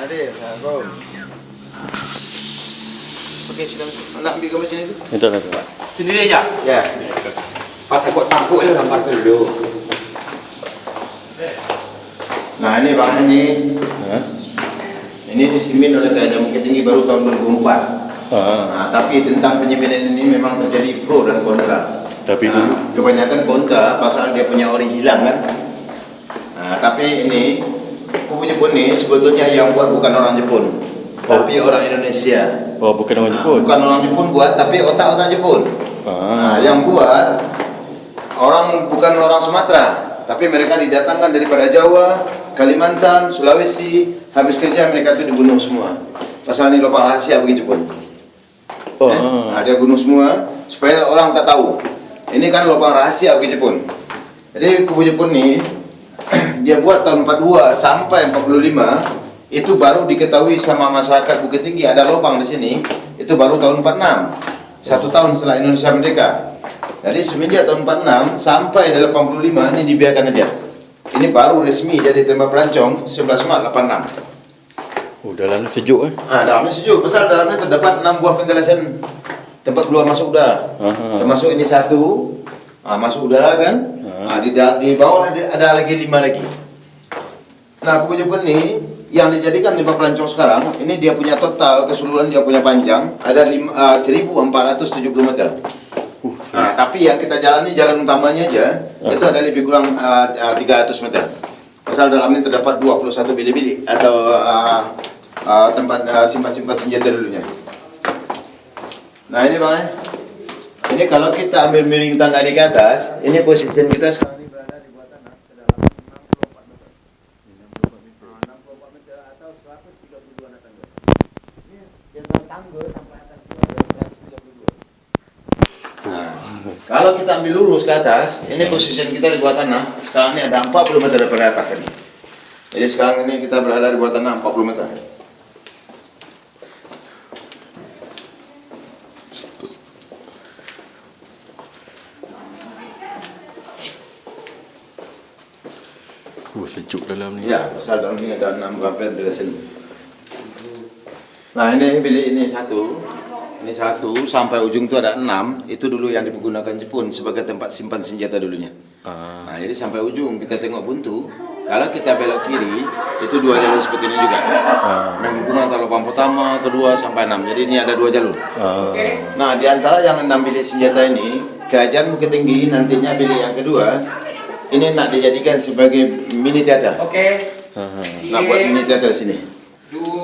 Hadir, go. Okey, silakan. Nak ambil gambar sini tu? Itu. Sendiri aja? Ya. Pak takut tampuk ya gambar tu dulu. Nah, ini Bang ini. Ini disimin oleh Kerajaan Bukit Tinggi baru tahun 2004. Nah, tapi tentang penyiminan ini memang terjadi pro dan kontra. Tapi dulu kebanyakan kontra pasal dia punya ori hilang kan. Nah, tapi ini kubu Jepun ini sebetulnya yang buat bukan orang Jepun, tapi orang Indonesia. Oh, bukan orang Jepun. Bukan orang Jepun buat, tapi otak-otak Jepun. Nah, yang buat bukan orang Sumatera, tapi mereka didatangkan daripada Jawa, Kalimantan, Sulawesi. Habis kerja mereka itu dibunuh semua. Pasal ini lubang rahasia bagi Jepun. Nah, dia bunuh semua supaya orang tak tahu. Ini kan lubang rahasia bagi Jepun. Jadi kubu Jepun ini dia buat tahun 42 sampai 45 itu baru diketahui sama masyarakat Bukit Tinggi ada lubang di sini. Itu baru tahun 46. 1 tahun setelah Indonesia merdeka. Jadi semenjak tahun 46 sampai 85 ini dibiarkan aja. Ini baru resmi jadi tembak pelancong 11 Maret 86. Oh, dalamnya sejuk Dalamnya sejuk. Pasal dalamnya terdapat 6 buah ventilation tempat keluar masuk udara. Termasuk ini 1 masuk udara kan. Di bawah ada lagi 5 lagi. Nah, kubu Jepun ini yang dijadikan tembak pelancong sekarang ini dia punya total keseluruhan dia punya panjang ada 1470 meter. Tapi yang kita jalani jalan utamanya aja itu ada lebih kurang 300 meter. Pasal dalamnya terdapat 21 bilik-bilik atau tempat simpan-simpan senjata dulunya. Nah, ini Bang, ini kalau kita ambil miring tangga di atas, ini posisi kita sekarang ini berada di bawah tanah ke dalam 64 meter. 64 meter atau 132 meter tangga. Ini jalan tangga sampai atas itu ada 132. Nah, kalau kita ambil lurus ke atas, ini posisi kita di bawah tanah. Sekarang ini ada 40 meter daripada atas tadi. Jadi sekarang ini kita berada di bawah tanah 40 meter. Sejuk dalam ni. Ya, pasal dalam ni ada 6 buah ventilation. Nah, ini bilik ini 1. Ini 1 sampai ujung tu ada 6. Itu dulu yang dipergunakan Jepun sebagai tempat simpan senjata dulunya. Nah, jadi sampai ujung kita tengok buntu. Kalau kita belok kiri, itu 2 jalur seperti ini juga. Menghubungkan antara lubang pertama, kedua sampai 6. Jadi ini ada 2 jalur. Nah, di antara yang 6 bilik senjata ini, Kerajaan Bukit Tinggi nantinya bilik yang kedua ini nak dijadikan sebagai mini teater. Nak buat mini teater sini.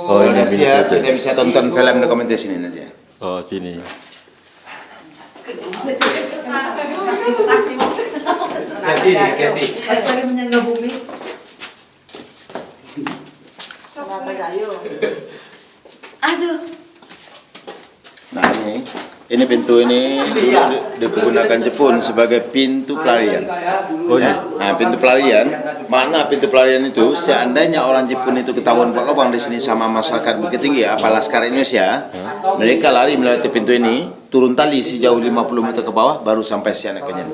Oh, ini Kalau mini siap, teater. kita bisa tonton film dokumenter sini nanti. Oh, sini. Hati-hati. Lagi menyangga bumi. Aduh. Nah, ini pintu ini dulu dipergunakan Jepun sebagai pintu pelarian. Oh, ya. Nah, pintu pelarian, mana pintu pelarian itu seandainya orang Jepun itu ketahuan buat lubang di sini sama masyarakat Bukit Tinggi, apa Laskar Indonesia, mereka lari melewati pintu ini, turun tali sejauh 50 meter ke bawah baru sampai Sianak Kenyan.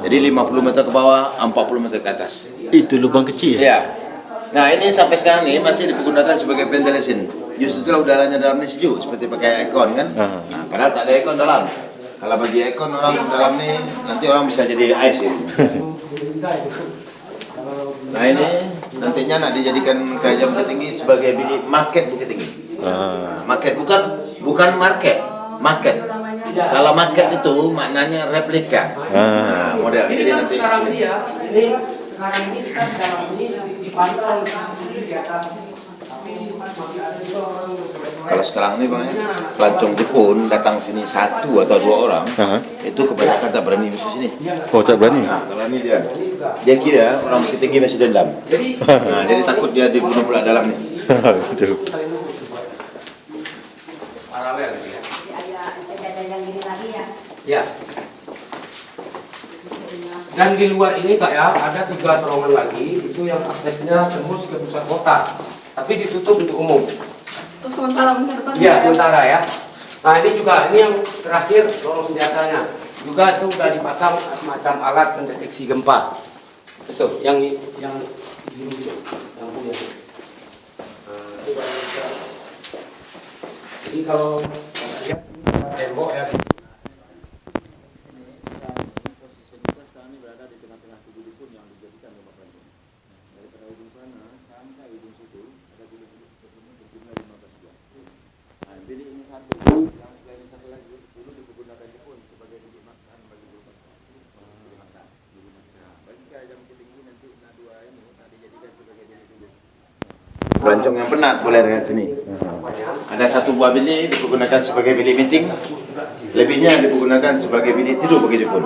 Jadi 50 meter ke bawah, 40 meter ke atas. Itu lubang kecil. Ya. Nah, ini sampai sekarang ini masih dipergunakan sebagai ventilation. Justru itulah udaranya dalam ini sejuk seperti pakai aircon kan. Nah, padahal tak ada aircon dalam. Kalau bagi aircon orang dalam ni nanti orang bisa jadi ais ya. Nah, ini nantinya nak dijadikan Kerajaan Bukit Tinggi sebagai bilik market Bukit Tinggi. Market bukan market. Kalau market itu maknanya replika. Model. Jadi nanti Sekarang ini ya, sekarang ini kita dalam ini dipantau di atas. Kalau sekarang ini Bang, pelancong Jepun datang sini 1 atau 2 orang, itu kebanyakan tak berani masuk sini. Oh, tak berani. Nah, tak berani dia. Dia kira orang Bukit Tinggi masih dendam. Nah, jadi takut dia dibunuh pula dalam ni. Betul. Paralel gitu ya. Ada yang gini lagi ya. Ya. Dan di luar ini Kak ya, ada 3 terowongan lagi, itu yang aksesnya tembus ke pusat kota, tapi ditutup untuk umum. Terus sementara depan. Iya, sementara ya. Nah, ini juga, ini yang terakhir lorong senjatanya. Juga itu sudah dipasang semacam alat pendeteksi gempa. Betul, yang biru itu, yang punya. Nah, itu Jadi kalau lihat tembok ya. Pelancong yang penat boleh dengan sini. Ada satu buah bilik digunakan sebagai bilik meeting, lebihnya digunakan sebagai bilik tidur bagi Jepun.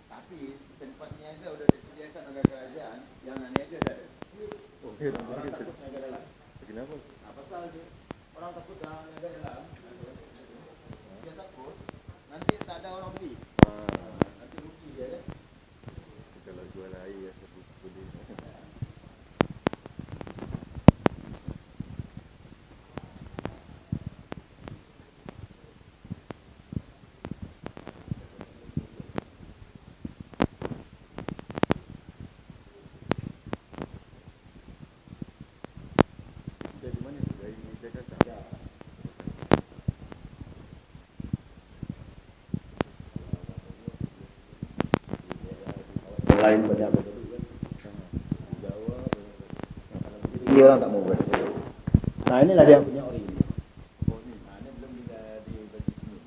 Tapi tempatnya aja udah disediakan oleh kerajaan, yang ini aja ada. Orang takut naik ke dalam. Kenapa? Pasal orang takut naik ke dalam. Dia takut nanti tak ada orang beli. Nanti rugi dia kan. Kalau jual air ya boleh. Dari mana? Dari Jakarta. Lain banyak betul kan. Ini orang tak mau buat. Nah inilah dia punya ori ini. Nah ini belum di bagi sini.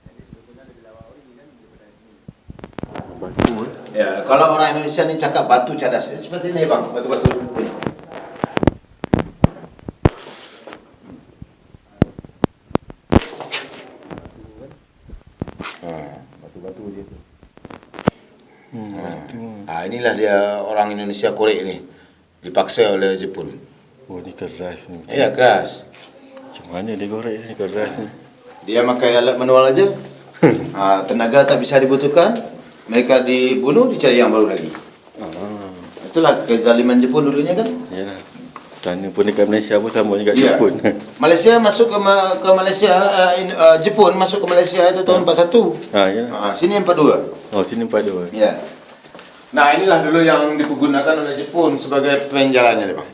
Jadi sebetulnya lebih lawak ori kan daripada sini. Batu Ya kalau orang Indonesia ni cakap batu cadas seperti ini bang, batu-batu ini. Batu-batu dia tu. batu. Inilah dia orang Indonesia korek ni. Dipaksa oleh Jepun. Oh ni keras ni. Ya keras. Macam mana dia goreng ni keras ni? Dia pakai alat manual aja. Tenaga tak bisa dibutuhkan. Mereka dibunuh, dicari yang baru lagi. Itulah kezaliman Jepun dulunya kan. Yalah. Sana pun dekat Malaysia pun sama juga Ya. Jepun. Malaysia masuk ke Malaysia, Jepun masuk ke Malaysia itu tahun 41. Ya. Sini 42. Oh sini 42. Ya. Nah inilah dulu yang dipergunakan oleh Jepun sebagai penjaranya nih bang.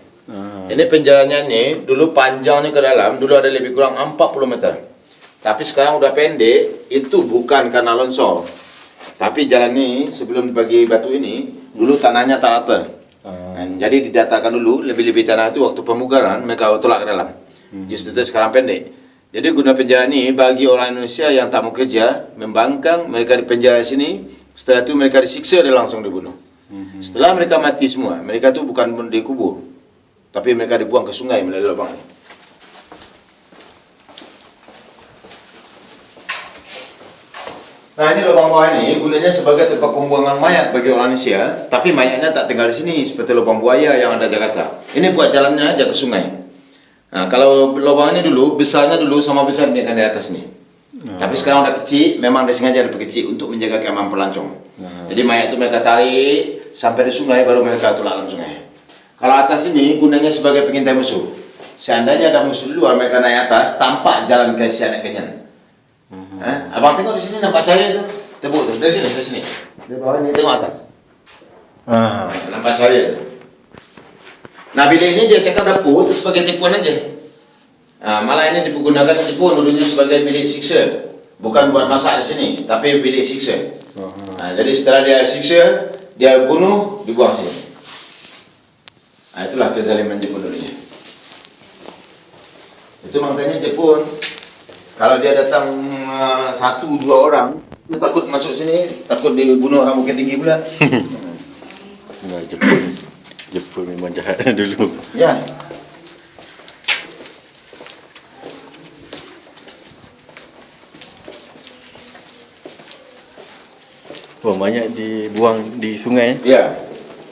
Ini penjaranya nih dulu panjang nih ke dalam, dulu ada lebih kurang 40 meter. Tapi sekarang udah pendek, itu bukan karena longsor. Tapi jalan ini sebelum dibagi batu ini, dulu tanahnya tak rata. Jadi didatakan dulu, lebih-lebih tanah itu waktu pemugaran mereka tolak ke dalam. Justru itu sekarang pendek. Jadi guna penjara ini bagi orang Indonesia yang tak mau kerja, membangkang, mereka di penjara sini, setelah itu mereka disiksa dan langsung dibunuh. Setelah mereka mati semua, mereka tu bukan dikubur, tapi mereka dibuang ke sungai melalui lubang ini. Nah ini lubang bawah ini gunanya sebagai tempat pembuangan mayat bagi orang Indonesia, tapi mayatnya tak tinggal di sini seperti lubang buaya yang ada di Jakarta. Ini buat jalannya aja ke sungai. Nah kalau lubang ini dulu besarnya dulu sama besar di atas ini. Tapi sekarang udah kecil, memang disengaja diperkecil untuk menjaga keamanan pelancong. Jadi mayat itu mereka tarik sampai di sungai baru mereka tolak dalam sungai. Kalau atas ini gunanya sebagai pengintai musuh. Seandainya ada musuh di luar, mereka naik atas, tampak jalan ke sianak kenyan. Abang tengok di sini nampak cahaya tu. Tebuk tu, dari sini, dari sini. Dari bawah ni tengok atas. Nampak cahaya tu. Nah bila ini dia cakap dapur itu sebagai tipuan aja. Malah ini dipergunakan Jepun dulunya sebagai bilik siksa. Bukan buat masak di sini, tapi bilik siksa. Jadi setelah dia siksa, dia bunuh, dibuang sini. Itulah kezaliman Jepun dulunya. Itu makanya Jepun, kalau dia datang 1-2 orang, dia takut masuk sini, takut dibunuh orang Bukit Tinggi pula. Nah, Jepun memang jahat dulu. Ya. Oh, mayat dibuang di sungai. Ya.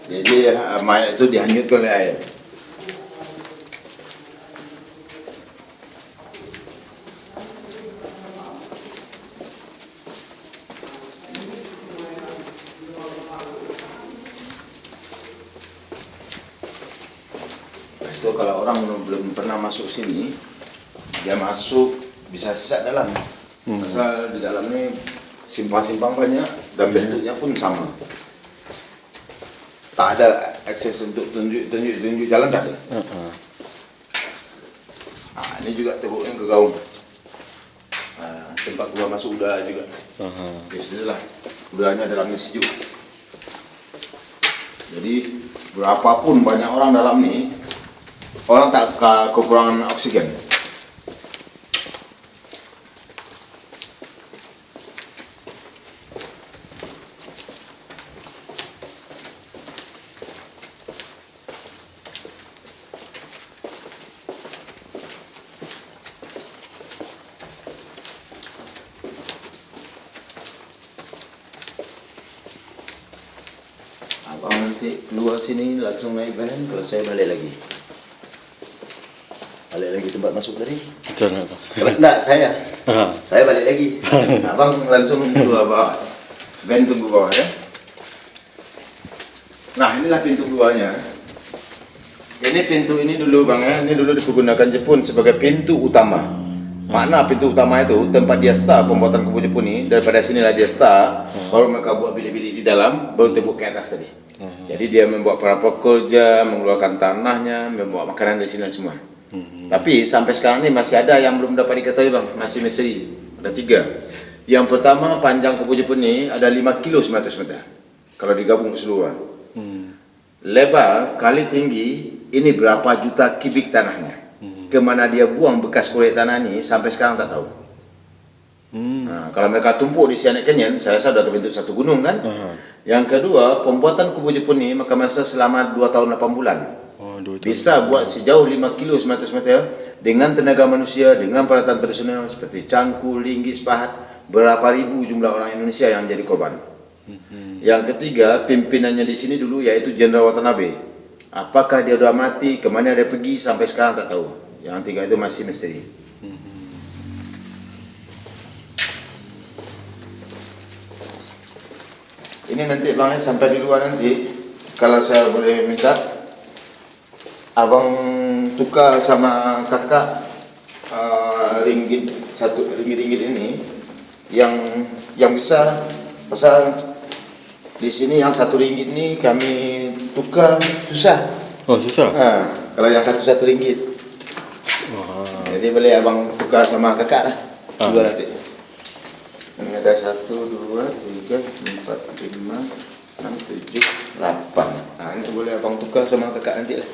Jadi mayat itu dihanyutkan oleh air. Itu kalau orang belum pernah masuk sini, dia masuk bisa sesat dalam. Asal di dalam ini simpang-simpang banyak dan bentuknya pun sama. Tak ada akses untuk tunjuk jalan, tak ada. Ini juga tebuknya ke gaung. Tempat keluar masuk udara juga. Biasalah udaranya dalamnya sejuk. Jadi berapapun banyak orang dalam ni, orang tak kekurangan oksigen. Abang nanti keluar sini langsung naik van, kalau saya balik lagi. Balik lagi tempat masuk tadi. Betul tak? Kalau enggak, saya balik lagi. Abang langsung keluar bawah. Van tunggu bawah ya. Nah, inilah pintu keluarnya. Ini pintu ini dulu bang ya, ini dulu digunakan Jepun sebagai pintu utama. Makna pintu utama itu tempat dia start pembuatan kubu Jepun ini, daripada sinilah dia start, baru mereka buat bilik-bilik di dalam, baru tembok ke atas tadi. Jadi dia membuat para pekerja, mengeluarkan tanahnya, membawa makanan dari sini semua. Tapi sampai sekarang ini masih ada yang belum dapat diketahui bang, masih misteri. Ada 3. Yang pertama, panjang kubu Jepun ini ada 5 kilo 900 meter. Kalau digabung keseluruhan. Lebar kali tinggi, ini berapa juta kubik tanahnya. Kemana dia buang bekas kulit tanah ini sampai sekarang tak tahu. Nah, kalau mereka tumpuk di Sianet Canyon, saya rasa sudah terbentuk satu gunung kan. Yang kedua, pembuatan kubu Jepun ini makan masa selama 2 tahun 8 bulan. Bisa buat sejauh 5 kilo 900 meter dengan tenaga manusia, dengan peralatan tradisional seperti cangkul, linggis, pahat. Berapa ribu jumlah orang Indonesia yang jadi korban. Yang ketiga, pimpinannya di sini dulu yaitu Jenderal Watanabe. Apakah dia sudah mati, kemana dia pergi, sampai sekarang tak tahu. Yang 3 itu masih misteri. Ini nanti bang sampai di luar nanti, kalau saya boleh minta, abang tukar sama kakak ringgit ini yang bisa, pasal di sini yang 1 ringgit ini kami tukar susah. Oh susah? Kalau yang 1 ringgit. Jadi boleh abang tukar sama kakak lah. Dua nanti. Ini ada 1, 2, 3, 4, 5, 6, 7, 8. Nah ini boleh abang tukar sama kakak nanti lah.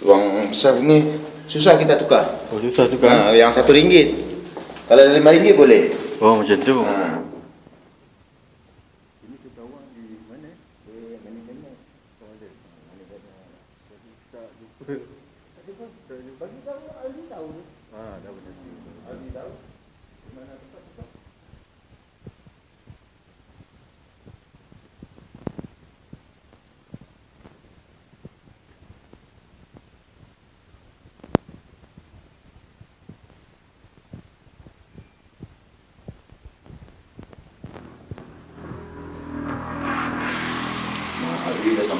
Uang besar ini susah kita tukar. Oh susah tukar? Yang 1 ringgit. Kalau ada 5 ringgit boleh. Oh macam tu.